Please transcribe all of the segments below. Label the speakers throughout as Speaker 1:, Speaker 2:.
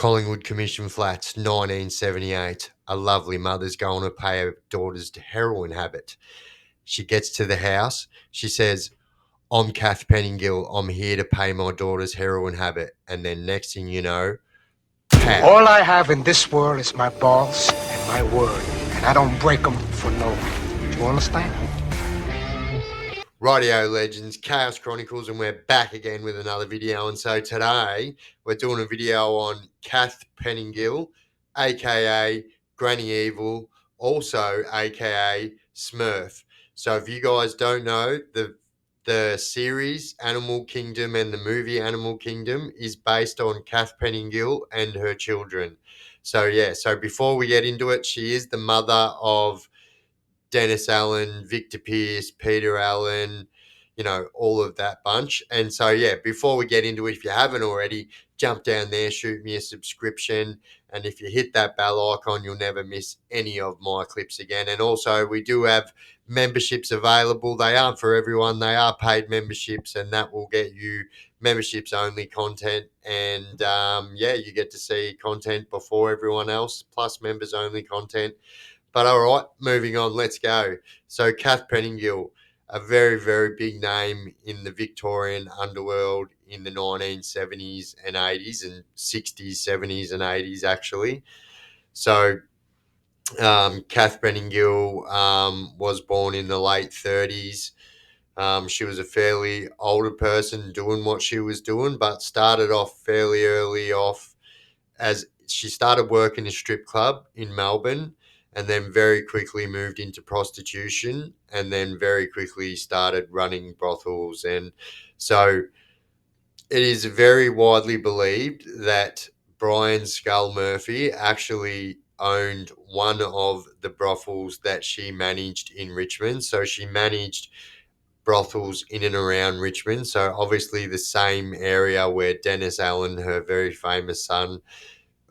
Speaker 1: Collingwood Commission Flats, 1978. A lovely mother's going to pay her daughter's heroin habit. She gets to the house. She says, I'm Kath Pettingill. I'm here to pay my daughter's heroin habit. And then next thing you know, pow.
Speaker 2: All I have in this world is my balls and my word. And I don't break them for no one. Do you understand?
Speaker 1: Rightio legends, Chaos Chronicles, and we're back again with another video. And so today we're doing a video on Kath Pettingill, aka Granny Evil, also aka Smurf. So if you guys don't know, the series Animal Kingdom and the movie Animal Kingdom is based on Kath Pettingill and her children. So yeah, so before we get into it, she is the mother of Dennis Allen, Victor Peirce, Peter Allen, you know, all of that bunch. And so, yeah, before we get into it, if you haven't already, jump down there, shoot me a subscription. And if you hit that bell icon, you'll never miss any of my clips again. And also, we do have memberships available. They aren't for everyone. They are paid memberships, and that will get you memberships only content. And yeah, you get to see content before everyone else, plus members only content. But all right, moving on, let's go. So Kath Pettingill, a very, very big name in the Victorian underworld in the 1970s and 80s and 60s, 70s and 80s, actually. So Kath Pettingill was born in the late 30s. She was a fairly older person doing what she was doing, but started off fairly early off as she started working in a strip club in Melbourne, and then very quickly moved into prostitution, and then very quickly started running brothels. And so it is very widely believed that Brian Skull Murphy actually owned one of the brothels that she managed in Richmond. So she managed brothels in and around Richmond. So obviously the same area where Dennis Allen, her very famous son,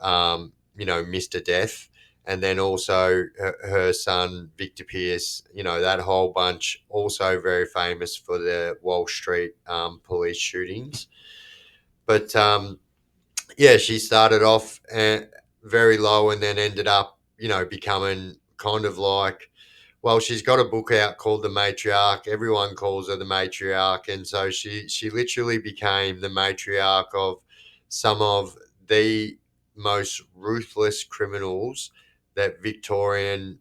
Speaker 1: Mr. Death, and then also her son, Victor Peirce, that whole bunch, also very famous for the Wall Street police shootings. But yeah, she started off very low and then ended up, becoming kind of like, well, she's got a book out called The Matriarch. Everyone calls her the Matriarch. And so she literally became the matriarch of some of the most ruthless criminals that Victoria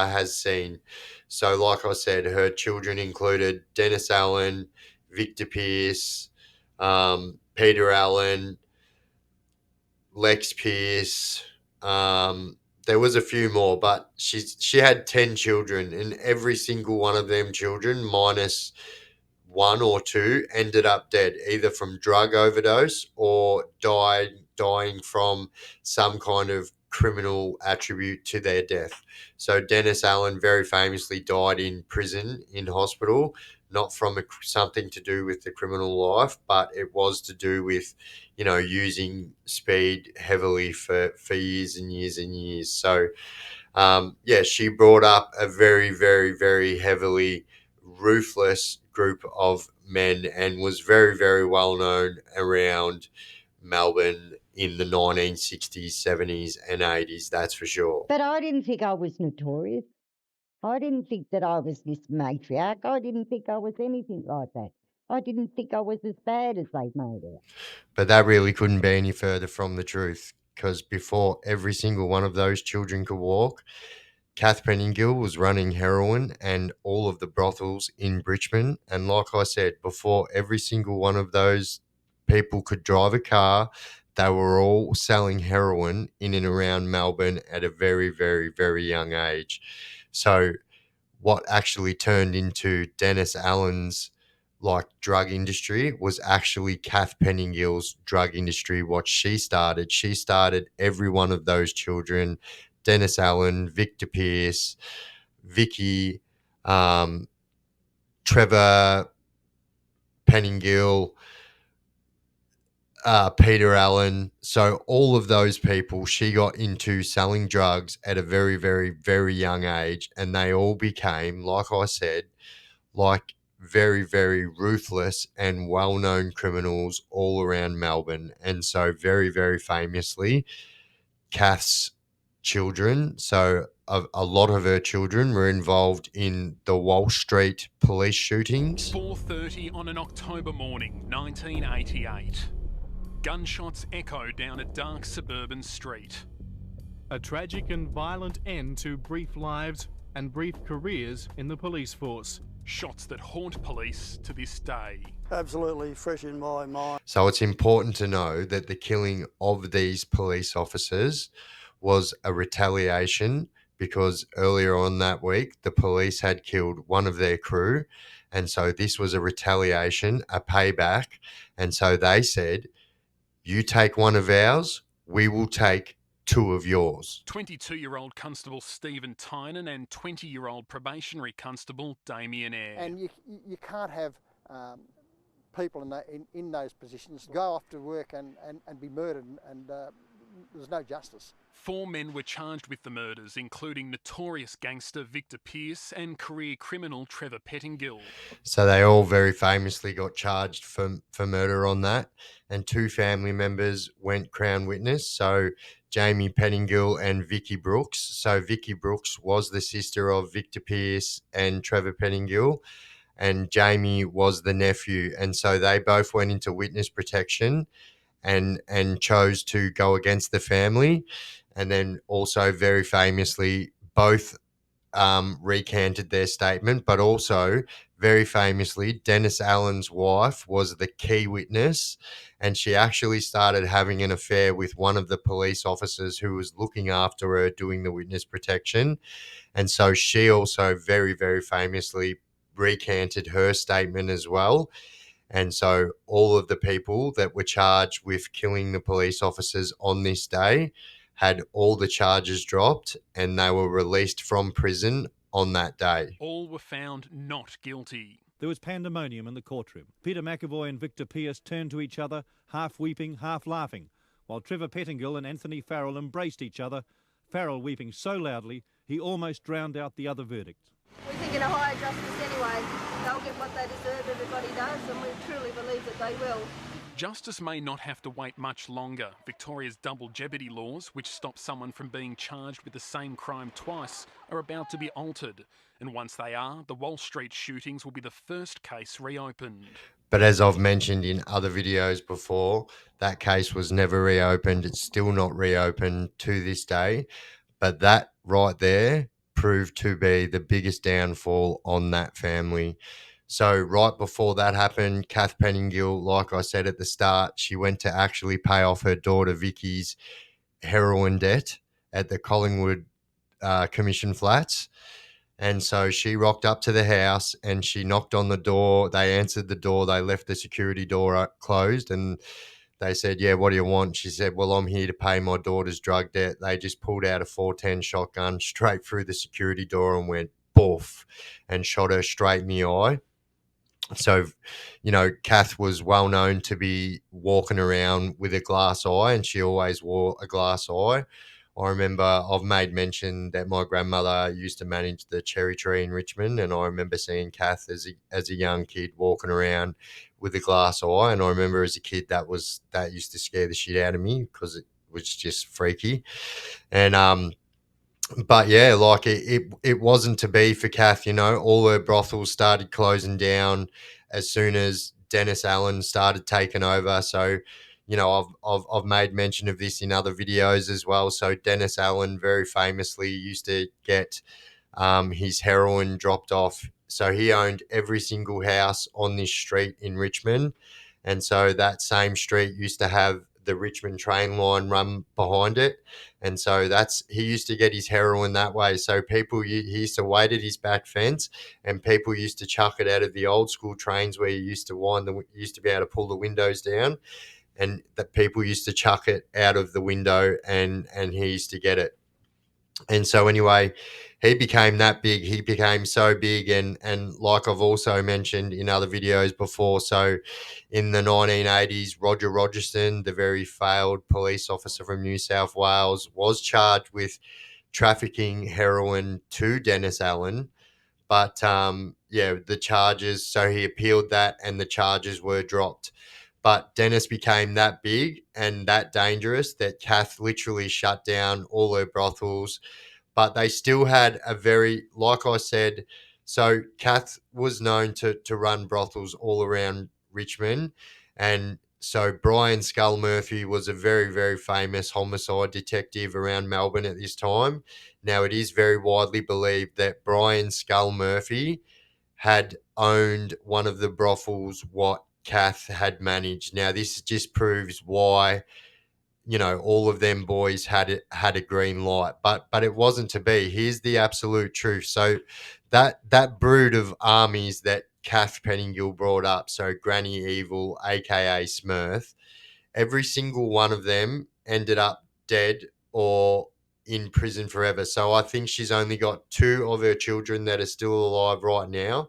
Speaker 1: has seen. So, like I said, her children included Dennis Allen, Victor Peirce, Peter Allen, Lex Peirce. There was a few more, but she had 10 children, and every single one of them children, minus one or two, ended up dead, either from drug overdose or dying from some kind of criminal attribute to their death. So Dennis Allen very famously died in prison, in hospital, not from something to do with the criminal life, but it was to do with, using speed heavily for years and years and years. So, yeah, she brought up a very, very, very heavily ruthless group of men and was very, very well known around Melbourne in the 1960s, 70s and 80s, that's for sure.
Speaker 3: But I didn't think I was notorious. I didn't think that I was this matriarch. I didn't think I was anything like that. I didn't think I was as bad as they made out.
Speaker 1: But that really couldn't be any further from the truth, because before every single one of those children could walk, Kath Pettingill was running heroin and all of the brothels in Richmond. And like I said, before every single one of those people could drive a car, they were all selling heroin in and around Melbourne at a very, very, very young age. So what actually turned into Dennis Allen's drug industry was actually Kath Pettingill's drug industry. What she started every one of those children, Dennis Allen, Victor Peirce, Vicky, Trevor Pettingill, Peter Allen. So all of those people, she got into selling drugs at a very, very, very young age, and they all became, like I said, very, very ruthless and well-known criminals all around Melbourne. And so very, very famously, Kath's children, so a lot of her children were involved in the Wall Street police shootings.
Speaker 4: 4:30 on an October morning, 1988. Gunshots echo down a dark suburban street.
Speaker 5: A tragic and violent end to brief lives and brief careers in the police force.
Speaker 4: Shots that haunt police to this day.
Speaker 6: Absolutely fresh in my mind.
Speaker 1: So it's important to know that the killing of these police officers was a retaliation because earlier on that week, the police had killed one of their crew. And so this was a retaliation, a payback. And so they said, you take one of ours, we will take two of yours.
Speaker 4: 22-year-old Constable Stephen Tynan and 20-year-old probationary constable Damien Eyre.
Speaker 6: And you can't have people in those positions go off to work and be murdered, and there's no justice.
Speaker 4: 4 men were charged with the murders, including notorious gangster Victor PEIRCE and career criminal Trevor Pettingill.
Speaker 1: So they all very famously got charged for murder on that. And 2 family members went Crown witness. So Jamie Pettingill and Vicky Brooks. So Vicky Brooks was the sister of Victor PEIRCE and Trevor Pettingill, and Jamie was the nephew. And so they both went into witness protection and chose to go against the family. And then also very famously, both recanted their statement, but also very famously, Dennis Allen's wife was the key witness, and she actually started having an affair with one of the police officers who was looking after her doing the witness protection. And so she also very, very famously recanted her statement as well. And so all of the people that were charged with killing the police officers on this day had all the charges dropped, and they were released from prison on that day.
Speaker 4: All were found not guilty.
Speaker 5: There was pandemonium in the courtroom. Peter McAvoy and Victor PEIRCE turned to each other, half weeping, half laughing, while Trevor Pettingill and Anthony Farrell embraced each other, Farrell weeping so loudly he almost drowned out the other verdict.
Speaker 7: We think in a higher justice anyway. They'll get what they deserve, everybody does, and we truly believe that they will.
Speaker 4: Justice may not have to wait much longer. Victoria's double jeopardy laws, which stop someone from being charged with the same crime twice, are about to be altered. And once they are, the Wall Street shootings will be the first case reopened.
Speaker 1: But as I've mentioned in other videos before, that case was never reopened. It's still not reopened to this day. But that right there proved to be the biggest downfall on that family. So right before that happened, Kath Pettingill, like I said at the start, she went to actually pay off her daughter Vicky's heroin debt at the Collingwood Commission Flats. And so she rocked up to the house and she knocked on the door. They answered the door. They left the security door closed, and they said, yeah, what do you want? She said, well, I'm here to pay my daughter's drug debt. They just pulled out a 410 shotgun straight through the security door and went boof and shot her straight in the eye. So, Kath was well known to be walking around with a glass eye, and she always wore a glass eye. I remember I've made mention that my grandmother used to manage the cherry tree in Richmond, and I remember seeing Kath as a young kid walking around with a glass eye. And I remember as a kid that used to scare the shit out of me because it was just freaky. And but yeah, like it wasn't to be for Kath. All her brothels started closing down as soon as Dennis Allen started taking over. So, I've made mention of this in other videos as well. So Dennis Allen very famously used to get his heroin dropped off. So he owned every single house on this street in Richmond. And so that same street used to have the Richmond train line run behind it. And so he used to get his heroin that way. So he used to wait at his back fence, and people used to chuck it out of the old school trains where you used to be able to pull the windows down, and that people used to chuck it out of the window, and he used to get it. And so anyway, he became that big. He became so big, and like I've also mentioned in other videos before, so in the 1980s, Roger Rogerson, the very failed police officer from New South Wales, was charged with trafficking heroin to Dennis Allen. But, the charges. So he appealed that, and the charges were dropped. But Dennis became that big and that dangerous that Kath literally shut down all her brothels. But they still had a very, like I said, so Kath was known to run brothels all around Richmond. And so Brian Skull Murphy was a very, very famous homicide detective around Melbourne at this time. Now, it is very widely believed that Brian Skull Murphy had owned one of the brothels what Kath had managed. Now, this just proves why, all of them boys had a green light, but it wasn't to be. Here's the absolute truth. So that brood of armies that Kath Pettingill brought up, so Granny Evil, aka Smurf, every single one of them ended up dead or in prison forever. So I think she's only got 2 of her children that are still alive right now.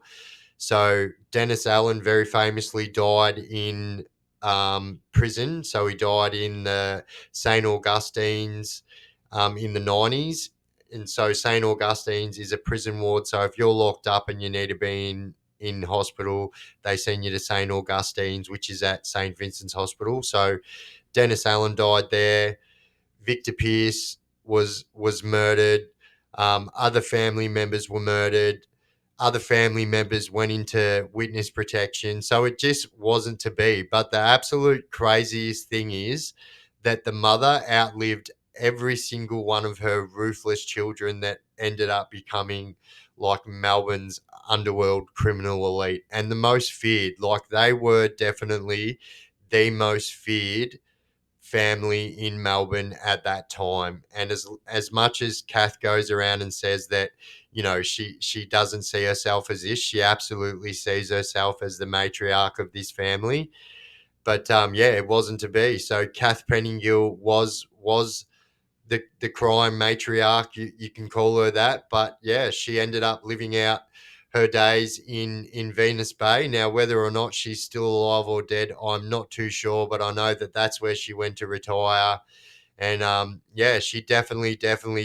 Speaker 1: So Dennis Allen very famously died in prison. So he died in the St. Augustine's in the 90s. And so St. Augustine's is a prison ward. So if you're locked up and you need to be in hospital, they send you to St. Augustine's, which is at St. Vincent's Hospital. So Dennis Allen died there. Victor Peirce was murdered. Other family members were murdered. Other family members went into witness protection. So it just wasn't to be. But the absolute craziest thing is that the mother outlived every single one of her ruthless children that ended up becoming like Melbourne's underworld criminal elite and the most feared. Like they were definitely the most feared family in Melbourne at that time. And as much as Kath goes around and says that, she doesn't see herself as this, she absolutely sees herself as the matriarch of this family. But it wasn't to be. So Kath Pettingill was the crime matriarch, you can call her that. But yeah, she ended up living out her days in Venus Bay. Now, whether or not she's still alive or dead, I'm not too sure, but I know that that's where she went to retire. And she definitely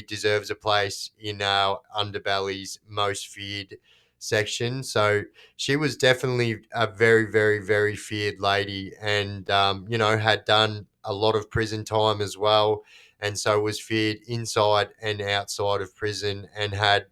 Speaker 1: deserves a place in our Underbelly's most feared section. So she was definitely a very, very, very feared lady, and had done a lot of prison time as well, and so was feared inside and outside of prison, and had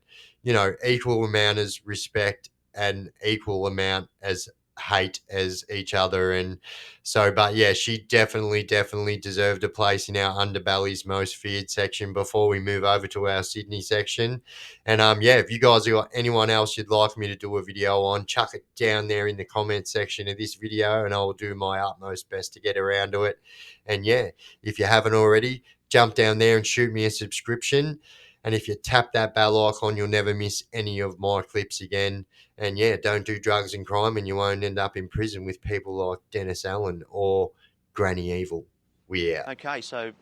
Speaker 1: equal amount as respect and equal amount as hate as each other. And so, but yeah, she definitely deserved a place in our Underbelly's most feared section before we move over to our Sydney section. And if you guys have got anyone else you'd like me to do a video on, chuck it down there in the comment section of this video and I will do my utmost best to get around to it. And yeah, if you haven't already, jump down there and shoot me a subscription. And if you tap that bell icon, you'll never miss any of my clips again. And yeah, don't do drugs and crime and you won't end up in prison with people like Dennis Allen or Granny Evil. We out.
Speaker 8: Okay, so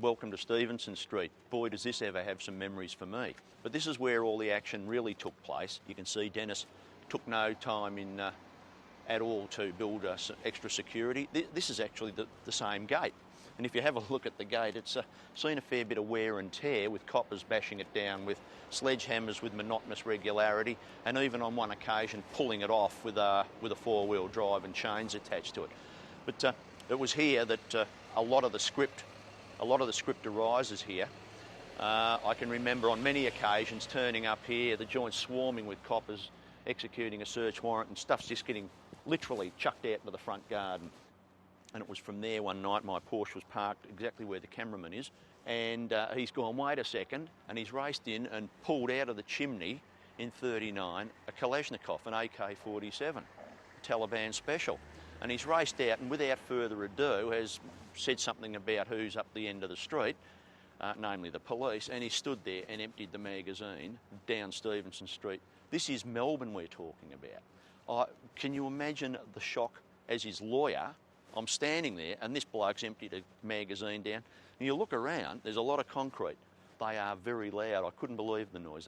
Speaker 8: welcome to Stevenson Street. Boy, does this ever have some memories for me. But this is where all the action really took place. You can see Dennis took no time in at all to build extra security. This is actually the same gate. And if you have a look at the gate, it's seen a fair bit of wear and tear, with coppers bashing it down with sledgehammers with monotonous regularity, and even on one occasion pulling it off with a 4-wheel drive and chains attached to it. But it was here that a lot of the script arises here. I can remember on many occasions turning up here, the joint swarming with coppers, executing a search warrant, and stuff's just getting literally chucked out to the front garden. And it was from there one night my Porsche was parked exactly where the cameraman is, and he's gone, wait a second, and he's raced in and pulled out of the chimney in 39 a Kalashnikov, an AK-47, Taliban special. And he's raced out and without further ado has said something about who's up the end of the street, namely the police, and he stood there and emptied the magazine down Stevenson Street. This is Melbourne we're talking about. Can you imagine the shock as his lawyer? I'm standing there and this bloke's emptied a magazine down. And you look around, there's a lot of concrete. They are very loud. I couldn't believe the noise.